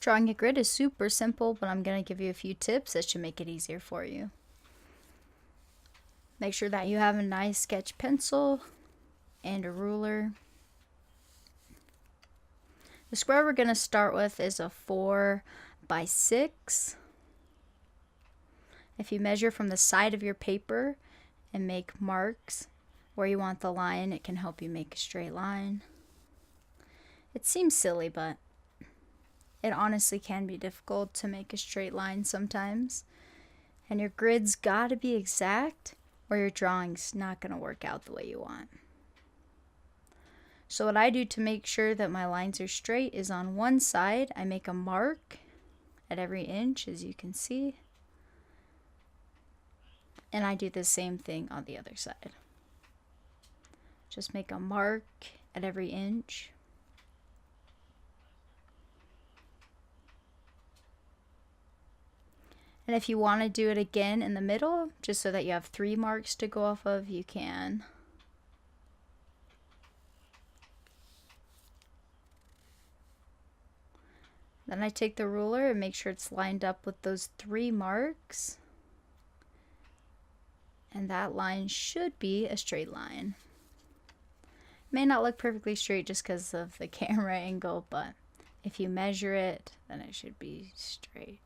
Drawing a grid is super simple, but I'm going to give you a few tips that should make it easier for you. Make sure that you have a nice sketch pencil and a ruler. The square we're going to start with is a 4 by 6. If you measure from the side of your paper and make marks where you want the line, it can help you make a straight line. It seems silly, but it honestly can be difficult to make a straight line sometimes. And your grid's got to be exact or your drawing's not going to work out the way you want. So what I do to make sure that my lines are straight is on one side, I make a mark at every inch, as you can see. And I do the same thing on the other side. Just make a mark at every inch. And if you want to do it again in the middle, just so that you have 3 marks to go off of, you can. Then I take the ruler and make sure it's lined up with those 3 marks. And that line should be a straight line. It may not look perfectly straight just because of the camera angle, but if you measure it, then it should be straight.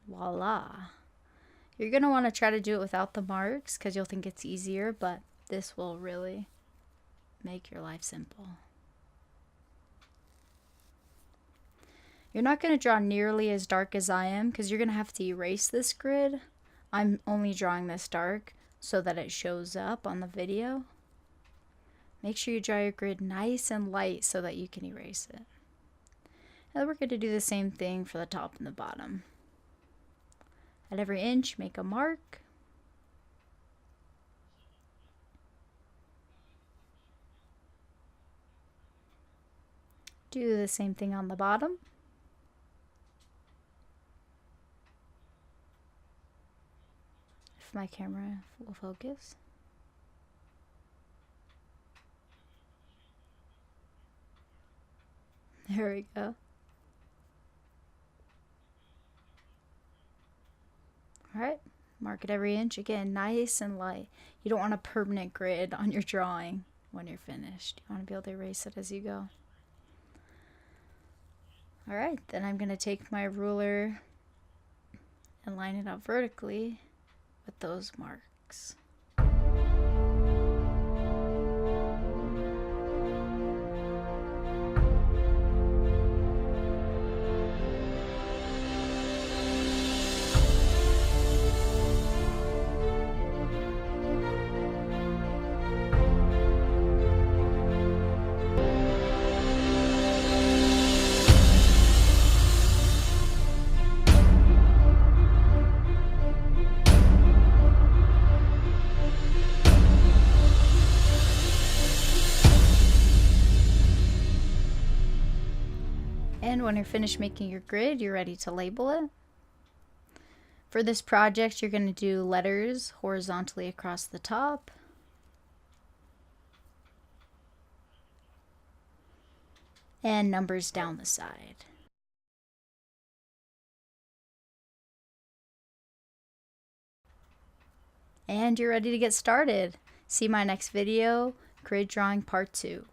Voila. You're going to want to try to do it without the marks because you'll think it's easier, but this will really make your life simple. You're not going to draw nearly as dark as I am because you're going to have to erase this grid. I'm only drawing this dark so that it shows up on the video. Make sure you draw your grid nice and light so that you can erase it. And we're going to do the same thing for the top and the bottom. At every inch, make a mark. Do the same thing on the bottom. If my camera will focus. There we go. Alright, mark it every inch. Again, nice and light. You don't want a permanent grid on your drawing when you're finished. You want to be able to erase it as you go. Alright, then I'm going to take my ruler and line it up vertically with those marks. And when you're finished making your grid, you're ready to label it. For this project, you're going to do letters horizontally across the top. And numbers down the side. And you're ready to get started. See my next video, Grid Drawing Part 2.